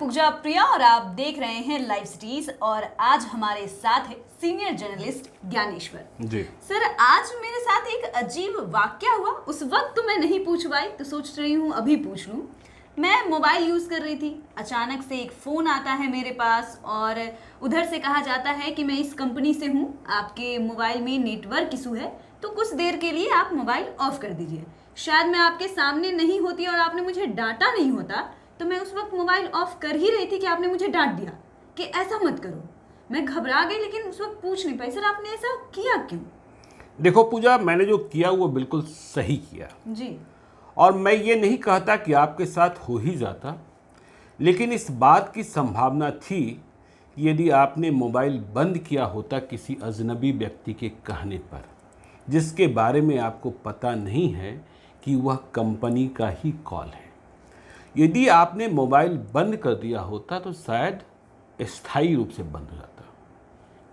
पूजा प्रिया और आप देख रहे हैं लाइव सिटीज। और आज हमारे साथ है सीनियर जर्नलिस्ट ज्ञानेश्वर जी। सर, आज मेरे साथ एक अजीब वाकया हुआ। उस वक्त तो मैं नहीं पूछ पाई, तो सोच रही हूँ अभी पूछ लूँ। मैं मोबाइल यूज़ कर रही थी, अचानक से एक फ़ोन आता है मेरे पास और उधर से कहा जाता है कि मैं इस कंपनी से हूँ, आपके मोबाइल में नेटवर्क इशू है, तो कुछ देर के लिए आप मोबाइल ऑफ कर दीजिए। शायद मैं आपके सामने नहीं होती और आपने मुझे डांटा नहीं होता, तो मैं उस वक्त मोबाइल ऑफ कर ही रही थी कि आपने मुझे डांट दिया कि ऐसा मत करो। मैं घबरा गई, लेकिन उस वक्त पूछ नहीं पाई, सर आपने ऐसा किया क्यों? देखो पूजा, मैंने जो किया वो बिल्कुल सही किया जी। और मैं ये नहीं कहता कि आपके साथ हो ही जाता, लेकिन इस बात की संभावना थी कि यदि आपने मोबाइल बंद किया होता किसी अजनबी व्यक्ति के कहने पर, जिसके बारे में आपको पता नहीं है कि वह कंपनी का ही कॉल है, यदि आपने मोबाइल बंद कर दिया होता तो शायद स्थायी रूप से बंद हो जाता,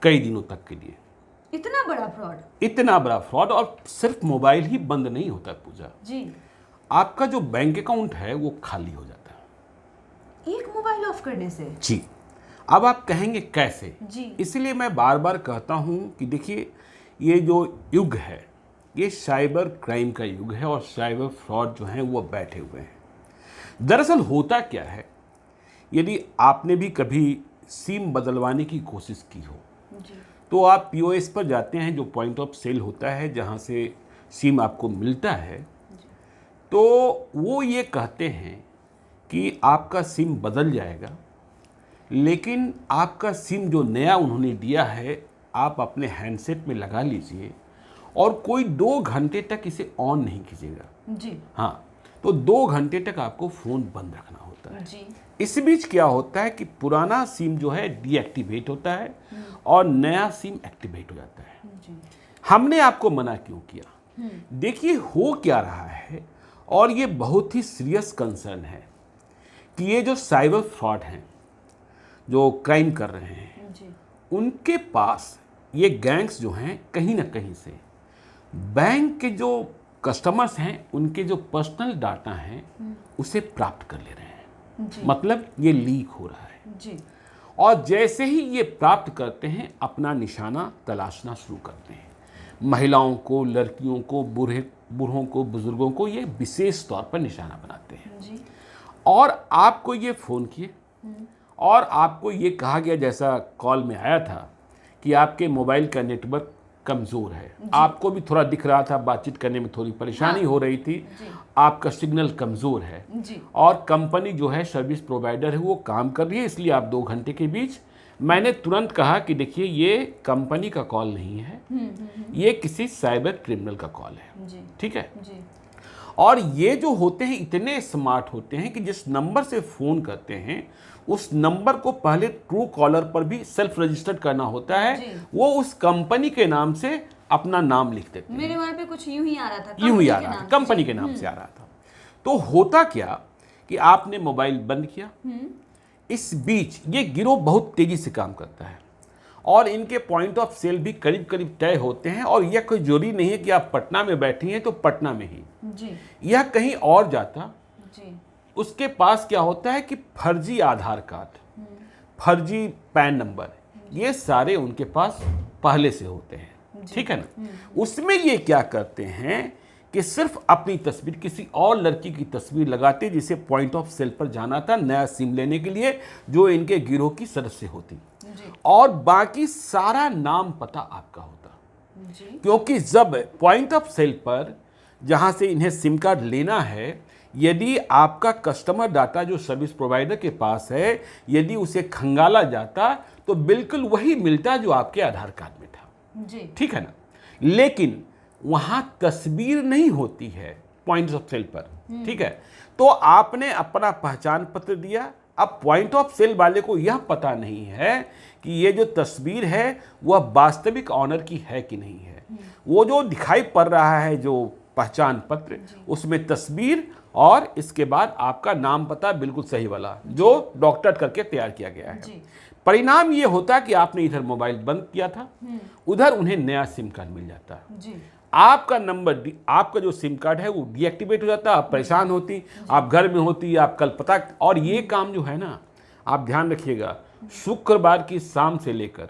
कई दिनों तक के लिए। इतना बड़ा फ्रॉड? इतना बड़ा फ्रॉड। और सिर्फ मोबाइल ही बंद नहीं होता पूजा जी, आपका जो बैंक अकाउंट है वो खाली हो जाता है एक मोबाइल ऑफ करने से। जी। अब आप कहेंगे कैसे? जी। इसलिए मैं बार बार कहता हूं कि देखिए, ये जो युग है ये साइबर क्राइम का युग है और साइबर फ्रॉड जो है वो बैठे हुए हैं। दरअसल होता क्या है, यदि आपने भी कभी सिम बदलवाने की कोशिश की हो जी। तो आप पीओएस पर जाते हैं, जो पॉइंट ऑफ सेल होता है जहां से सिम आपको मिलता है, तो वो ये कहते हैं कि आपका सिम बदल जाएगा, लेकिन आपका सिम जो नया उन्होंने दिया है आप अपने हैंडसेट में लगा लीजिए और कोई 2 घंटे तक इसे ऑन नहीं कीजिएगा। जी। हाँ, तो 2 घंटे तक आपको फ़ोन बंद रखना होता है। जी। इस बीच क्या होता है कि पुराना सिम जो है डीएक्टिवेट होता है और नया सिम एक्टिवेट हो जाता है। जी। हमने आपको मना क्यों किया? देखिए हो क्या रहा है, और ये बहुत ही सीरियस कंसर्न है कि ये जो साइबर फ्रॉड हैं, जो क्राइम कर रहे हैं, जी। उनके पास ये गैंग्स जो हैं कहीं ना कहीं से बैंक के जो कस्टमर्स हैं उनके जो पर्सनल डाटा हैं उसे प्राप्त कर ले रहे हैं। जी। मतलब ये लीक हो रहा है। जी। और जैसे ही ये प्राप्त करते हैं अपना निशाना तलाशना शुरू करते हैं। महिलाओं को, लड़कियों को, बूढ़ों को, बुजुर्गों को ये विशेष तौर पर निशाना बनाते हैं। जी। और आपको ये फ़ोन किए और आपको ये कहा गया, जैसा कॉल में आया था, कि आपके मोबाइल का नेटवर्क कमज़ोर है। आपको भी थोड़ा दिख रहा था, बातचीत करने में थोड़ी परेशानी हो रही थी, आपका सिग्नल कमज़ोर है जी। और कंपनी जो है सर्विस प्रोवाइडर है वो काम कर रही है, इसलिए आप 2 घंटे के बीच। मैंने तुरंत कहा कि देखिए ये कंपनी का कॉल नहीं है, ये किसी साइबर क्रिमिनल का कॉल है। जी। ठीक है। जी। और ये जो होते हैं इतने स्मार्ट होते हैं कि जिस नंबर से फ़ोन करते हैं उस नंबर को पहले ट्रू कॉलर पर भी सेल्फ रजिस्टर्ड करना होता है। जी। वो उस कंपनी के नाम से अपना नाम लिख देते हैं। मेरे वहां पे कुछ यूं ही आ रहा था, यूं ही आ कंपनी के रहा था, नाम कंपनी से। के नाम से आ रहा था। तो होता क्या कि आपने मोबाइल बंद किया, इस बीच ये गिरोह बहुत तेजी से काम करता है और इनके पॉइंट ऑफ सेल भी करीब करीब तय होते हैं। और यह कोई जरूरी नहीं है कि आप पटना में बैठी हैं तो पटना में ही, जी। यह कहीं और जाता। जी। उसके पास क्या होता है कि फर्जी आधार कार्ड, फर्जी पैन नंबर, ये सारे उनके पास पहले से होते हैं। ठीक है ना। उसमें ये क्या करते हैं कि सिर्फ अपनी तस्वीर, किसी और लड़की की तस्वीर लगाते जिसे पॉइंट ऑफ सेल पर जाना था नया सिम लेने के लिए, जो इनके गिरोह की सदस्य होती, जी। और बाकी सारा नाम पता आपका होता। जी। क्योंकि जब पॉइंट ऑफ सेल पर जहां से इन्हें सिम कार्ड लेना है, यदि आपका कस्टमर डाटा जो सर्विस प्रोवाइडर के पास है, यदि उसे खंगाला जाता तो बिल्कुल वही मिलता जो आपके आधार कार्ड में था। जी। ठीक है ना। लेकिन वहां तस्वीर नहीं होती है पॉइंट ऑफ सेल पर। ठीक है। तो आपने अपना पहचान पत्र दिया। अब पॉइंट ऑफ सेल वाले को यह पता नहीं है कि ये जो तस्वीर है वह वास्तविक ऑनर की है कि नहीं है। वो जो दिखाई पड़ रहा है जो पहचान पत्र, उसमें तस्वीर और इसके बाद आपका नाम पता बिल्कुल सही वाला, जो डॉक्टर करके तैयार किया गया है। जी। परिणाम ये होता कि आपने इधर मोबाइल बंद किया था, उधर उन्हें नया सिम कार्ड मिल जाता। जी। आपका नंबर, आपका जो सिम कार्ड है वो डीएक्टिवेट हो जाता, आप परेशान होती, आप घर में होती, आप कल पता। और ये काम जो है ना, आप ध्यान रखिएगा, शुक्रवार की शाम से लेकर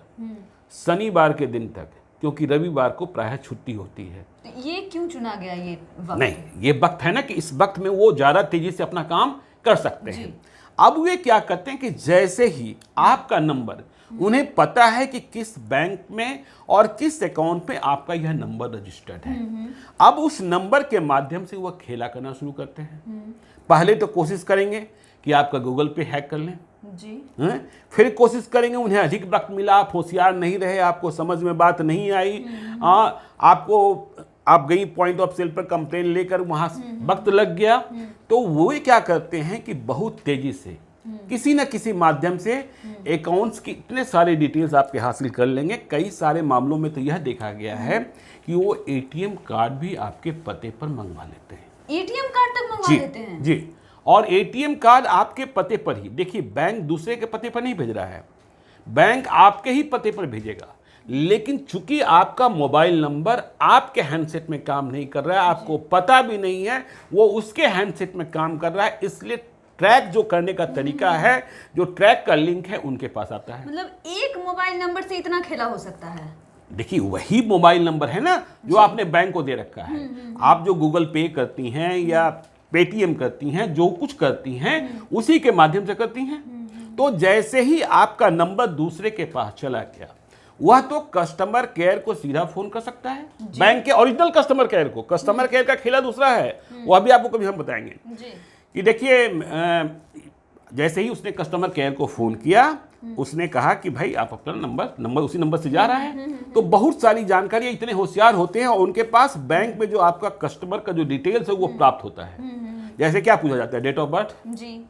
शनिवार के दिन तक, क्योंकि रविवार को प्रायः छुट्टी होती है। तो ये क्यों चुना गया ये वक्त? नहीं, ये वक्त है ना कि इस वक्त में वो ज़्यादा तेजी से अपना काम कर सकते हैं। अब वे क्या करते हैं कि जैसे ही आपका नंबर, उन्हें पता है कि किस बैंक में और किस अकाउंट में आपका यह नंबर रजिस्टर्ड है, अब उस नंबर के माध्यम से वह खेला करना शुरू करते हैं। पहले तो कोशिश करेंगे कि आपका गूगल पे हैक कर लें जी। फिर कोशिश करेंगे, उन्हें अधिक वक्त मिला, आप होशियार नहीं रहे, आपको समझ में बात नहीं आई, आप गई पॉइंट ऑफ सेल पर कंप्लेन लेकर, वहां वक्त लग गया, तो वो क्या करते हैं कि बहुत तेजी से किसी न किसी माध्यम से अकाउंट्स की इतने सारे डिटेल्स आपके हासिल कर लेंगे। कई सारे मामलों में तो यह देखा गया है कि वो एटीएम कार्ड भी आपके पते पर मंगवा लेते हैं। एटीएम कार्ड तक मंगवा लेते हैं? जी, और एटीएम कार्ड आपके पते पर ही, देखिए बैंक दूसरे के पते पर नहीं भेज रहा है, बैंक आपके ही पते पर भेजेगा, लेकिन चूंकि आपका मोबाइल नंबर आपके हैंडसेट में काम नहीं कर रहा है, आपको पता भी नहीं है वो उसके हैंडसेट में काम कर रहा है, इसलिए ट्रैक जो करने का तरीका है, जो ट्रैक का लिंक है, उनके पास आता है। मतलब एक मोबाइल नंबर से इतना खेला हो सकता है? देखिए, वही मोबाइल नंबर है ना जो आपने बैंक को दे रखा है। आप जो गूगल पे करती हैं या पेटीएम करती हैं, जो कुछ करती हैं उसी के माध्यम से करती हैं। तो जैसे ही आपका नंबर दूसरे के पास चला गया, वह तो कस्टमर केयर को सीधा फोन कर सकता है, बैंक के ओरिजिनल कस्टमर केयर को। कस्टमर केयर का खेला दूसरा है, वह भी आपको कभी हम बताएंगे कि देखिए, जैसे ही उसने कस्टमर केयर को फोन किया, उसने कहा कि भाई आप अपना नंबर उसी नंबर से जा रहा है। तो बहुत सारी जानकारियां, इतने होशियार होते हैं और उनके पास बैंक में जो आपका कस्टमर का जो डिटेल्स है वो प्राप्त होता है। जैसे क्या पूछा जाता है, डेट ऑफ बर्थ जी।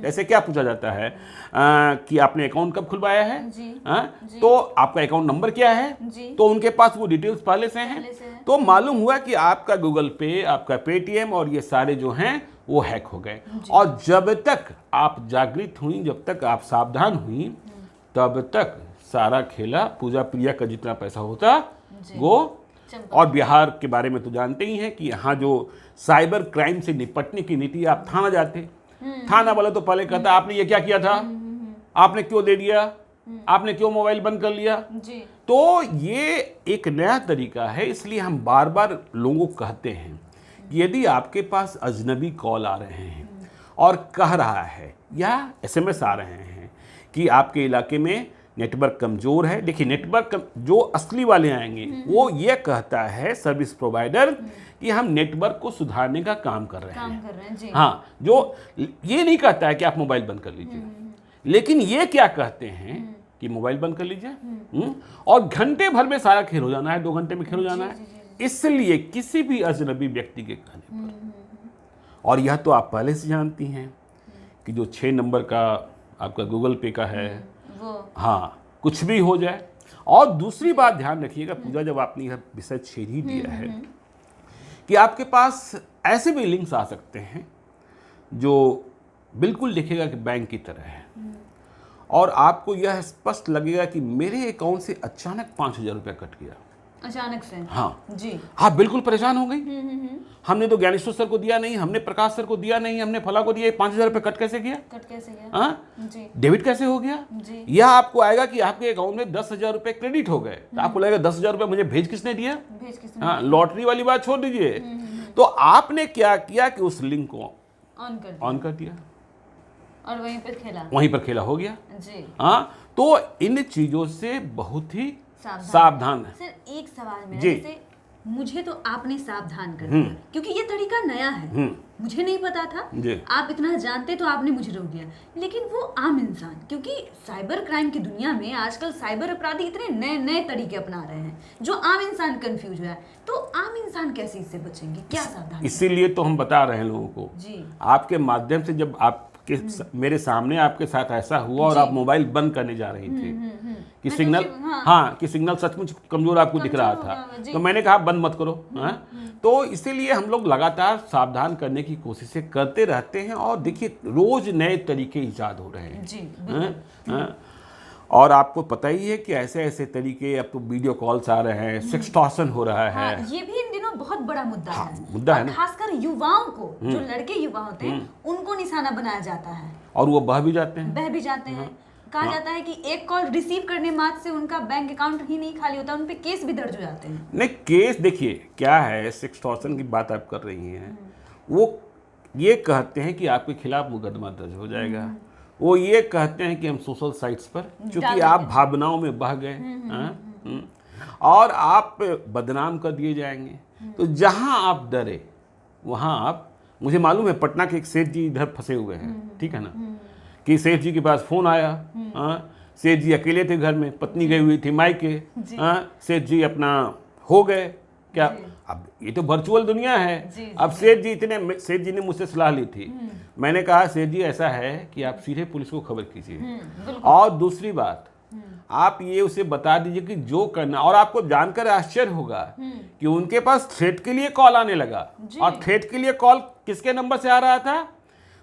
जैसे क्या पूछा जाता है कि आपने अकाउंट कब खुलवाया है जी। जी। तो आपका अकाउंट नंबर क्या है जी। तो उनके पास वो डिटेल्स पहले से हैं। तो मालूम हुआ कि आपका गूगल पे, आपका पेटीएम और ये सारे जो हैं वो हैक हो गए। और जब तक आप जागृत हुई, जब तक आप सावधान हुई, तब तक सारा खेला, पूजा प्रिया का जितना पैसा होता वो। और बिहार के बारे में तो जानते ही हैं कि यहाँ जो साइबर क्राइम से निपटने की नीति, आप थाना जाते, थाना वाला तो पहले कहता आपने ये क्या किया था, आपने क्यों दे दिया, आपने क्यों मोबाइल बंद कर लिया जी। तो ये एक नया तरीका है। इसलिए हम बार बार लोगों को कहते हैं कि यदि आपके पास अजनबी कॉल आ रहे हैं और कह रहा है या एसएमएस आ रहे हैं कि आपके इलाके में नेटवर्क कमज़ोर है, देखिए नेटवर्क जो असली वाले आएंगे वो ये कहता है सर्विस प्रोवाइडर कि हम नेटवर्क को सुधारने का काम कर रहे हैं जी। हाँ, जो ये नहीं कहता है कि आप मोबाइल बंद कर लीजिए, लेकिन ये क्या कहते हैं कि मोबाइल बंद कर लीजिए और घंटे भर में सारा खेल हो जाना है, 2 घंटे में खेल हो जाना है। इसलिए किसी भी अजनबी व्यक्ति के कहने पर, और यह तो आप पहले से जानती हैं कि जो 6 नंबर का आपका गूगल पे का है हाँ, कुछ भी हो जाए। और दूसरी बात ध्यान रखिएगा पूजा, जब आपने यह विषय छेड़ ही दिया है कि आपके पास ऐसे भी लिंक्स आ सकते हैं जो बिल्कुल दिखेगा कि बैंक की तरह है और आपको यह स्पष्ट लगेगा कि मेरे अकाउंट से अचानक 5,000 रुपया कट गया, अचानक से। हाँ जी, आप बिल्कुल परेशान हो गई। हमने तो ज्ञानेश्वर सर को दिया नहीं, हमने प्रकाश सर को दिया नहीं, हमने फला को दिया, 5,000 रुपये कट कैसे गया, जी। डेबिट कैसे हो गया जी। यह आपको आएगा कि आपके अकाउंट में 10,000 रुपये क्रेडिट हो गए, तो आपको लगेगा 10,000 रुपये मुझे भेज किसने दिया, हाँ, लॉटरी वाली बात छोड़ दीजिए। तो आपने क्या किया कि उस लिंक को ऑन कर दिया और वहीं पर खेला हो गया जी। हाँ, तो इन चीजों से बहुत ही सावधान है। सर एक सवाल मेरा, जैसे मुझे तो आपने सावधान कर दिया क्योंकि ये तरीका नया है, मुझे नहीं पता था, आप इतना जानते तो आपने मुझे रोक दिया। लेकिन वो आम इंसान, क्योंकि साइबर क्राइम की दुनिया में आजकल साइबर अपराधी इतने नए नए तरीके अपना रहे हैं जो आम इंसान कंफ्यूज हुआ है, तो आम इंसान कैसे इससे बचेंगे, क्या सावधान? इसीलिए तो हम बता रहे हैं लोगों को जी, आपके माध्यम से। जब आप मेरे सामने आपके साथ ऐसा हुआ और आप मोबाइल बंद करने जा रही थी कि सिग्नल, हाँ, कि सिग्नल सचमुच कमजोर आपको दिख रहा था, तो मैंने कहा बंद मत करो। तो इसीलिए हम लोग लगातार सावधान करने की कोशिशें करते रहते हैं और देखिए रोज नए तरीके ईजाद हो रहे हैं जी। और आपको पता ही है कि ऐसे ऐसे तरीके, अब तो वीडियो कॉल्स आ रहे हैं, सेक्सटॉर्शन हो रहा है। ये भी इन दिनों दिनों बहुत बड़ा मुद्दा हाँ, है। मुद्दा है और ना। खासकर युवाओं को, जो लड़के युवा होते हैं, उनको निशाना बनाया जाता है, और वो बह भी जाते हैं। बह भी जाते हैं। कहा जाता है कि एक कॉल रिसीव करने मात्र से उनका बैंक अकाउंट ही नहीं खाली होता, उन पे केस भी दर्ज हो जाते हैं। नहीं, केस देखिए क्या है, सेक्सटॉर्शन की बात आप कर रही हैं, वो ये कहते हैं कि आपके खिलाफ मुकदमा दर्ज हो जाएगा, वो ये कहते हैं कि हम सोशल साइट्स पर, क्योंकि आप भावनाओं में बह गए और आप बदनाम कर दिए जाएंगे, तो जहां आप डरे वहां आप, मुझे मालूम है पटना के एक सेठ जी इधर फंसे हुए हैं, ठीक है ना, कि सेठ जी के पास फोन आया, सेठ जी अकेले थे घर में, पत्नी गई हुई थी मायके, सेठ जी अपना हो गए क्या, अब ये तो वर्चुअल दुनिया है। अब सेठ जी ने मुझसे सलाह ली थी, मैंने कहा सेठ जी ऐसा है कि आप सीधे पुलिस को खबर कीजिए, और दूसरी बात आप ये उसे बता दीजिए कि जो करना, और आपको जानकर आश्चर्य होगा कि उनके पास थ्रेट के लिए कॉल आने लगा, और थ्रेट के लिए कॉल किसके नंबर से आ रहा था,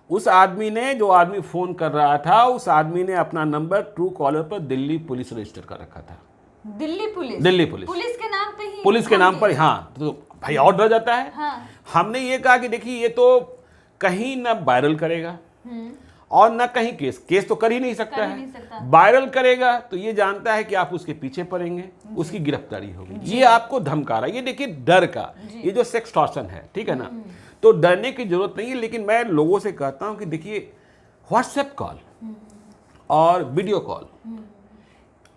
उस आदमी ने, जो आदमी फोन कर रहा था, उस आदमी ने अपना नंबर ट्रू कॉलर पर दिल्ली पुलिस रजिस्टर कर रखा था। दिल्ली पुलिस पुलिस के नाम पे ही, पुलिस के नाम पर, हाँ, तो भाई और डर जाता है। हाँ। हमने ये कहा कि देखिए ये तो कहीं ना वायरल करेगा और ना कहीं केस तो कर ही नहीं सकता है, वायरल करेगा तो ये जानता है कि आप उसके पीछे पड़ेंगे, उसकी गिरफ्तारी होगी, ये आपको धमका रहा है। ये देखिए डर का, ये जो सेक्सटॉर्शन है, ठीक है ना, तो डरने की जरूरत नहीं है। लेकिन मैं लोगों से कहता हूं कि देखिए व्हाट्सएप कॉल और वीडियो कॉल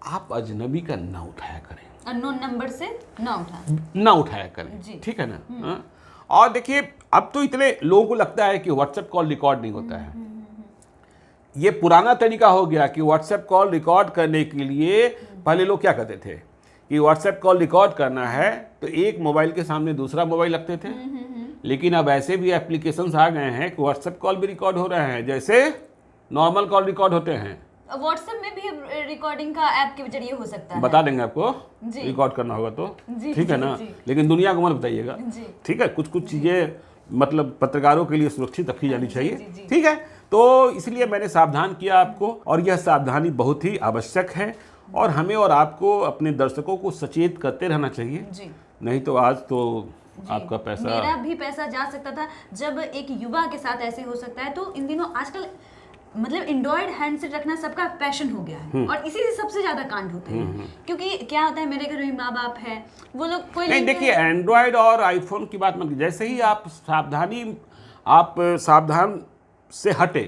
आप अजनबी का ना उठाया करें, अननोन नंबर से ना उठाया करें, ठीक है ना। और देखिए अब तो इतने लोगों को लगता है कि व्हाट्सएप कॉल रिकॉर्ड नहीं होता है, ये पुराना तरीका हो गया कि व्हाट्सएप कॉल रिकॉर्ड करने के लिए पहले लोग क्या करते थे कि व्हाट्सएप कॉल रिकॉर्ड करना है तो एक मोबाइल के सामने दूसरा मोबाइल रखते थे, लेकिन अब ऐसे भी एप्लीकेशंस आ गए हैं कि व्हाट्सएप कॉल भी रिकॉर्ड हो रहे हैं जैसे नॉर्मल कॉल रिकॉर्ड होते हैं। व्हाट्सएप में भी रिकॉर्डिंग का ऐप के जरिए हो सकता है, बता देंगे आपको, रिकॉर्ड करना होगा तो, ठीक है ना, लेकिन दुनिया को मत बताइएगा, ठीक है। कुछ चीज़ें मतलब पत्रकारों के लिए सुरक्षित रखी जानी चाहिए, ठीक है। तो इसलिए मैंने सावधान किया आपको, और यह सावधानी बहुत ही आवश्यक है, और हमें और आपको अपने दर्शकों को सचेत करते रहना चाहिए, नहीं तो आज तो आपका पैसा, मेरा भी पैसा जा सकता था। जब एक युवा के साथ ऐसे हो सकता है, तो इन दिनों आजकल मतलब एंड्रॉयड हैंडसेट रखना सबका पैशन हो गया है, और इसी से सबसे ज्यादा कांड होते हैं। क्योंकि क्या होता है, मेरे घर में माँ बाप है, वो लोग कोई नहीं, देखिए एंड्रॉयड और आईफोन की बात मत, जैसे ही आप सावधान से हटे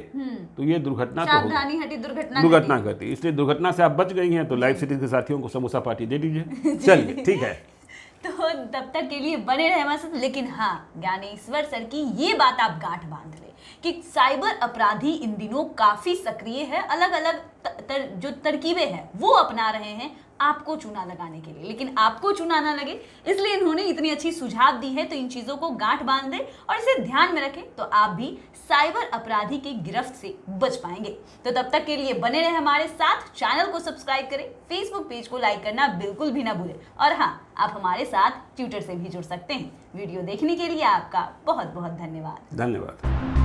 तो ये दुर्घटना, सावधानी हटी दुर्घटना घटी, इसलिए दुर्घटना से आप बच गई हैं, तो लाइव सिटी के साथियों को समोसा पार्टी दे दीजिए। चलिए ठीक है, तो तब तक के लिए बने रहे हमारे साथ। लेकिन हाँ, ज्ञानेश्वर सर की ये बात आप गांठ बांध ले कि साइबर अपराधी इन दिनों काफी सक्रिय है, अलग अलग जो तरकीबें हैं वो अपना रहे हैं आपको चूना लगाने के लिए, लेकिन आपको चूना ना लगे इसलिए इन्होंने इतनी अच्छी सुझाव दी है। तो इन चीजों को गांठ बांध दें और इसे ध्यान में रखें, तो आप भी साइबर अपराधी की गिरफ्त से बच पाएंगे। तो तब तक के लिए बने रहे हमारे साथ, चैनल को सब्सक्राइब करें, फेसबुक पेज को लाइक करना बिल्कुल भी ना भूलें, और हाँ, आप हमारे साथ ट्विटर से भी जुड़ सकते हैं। वीडियो देखने के लिए आपका बहुत बहुत धन्यवाद।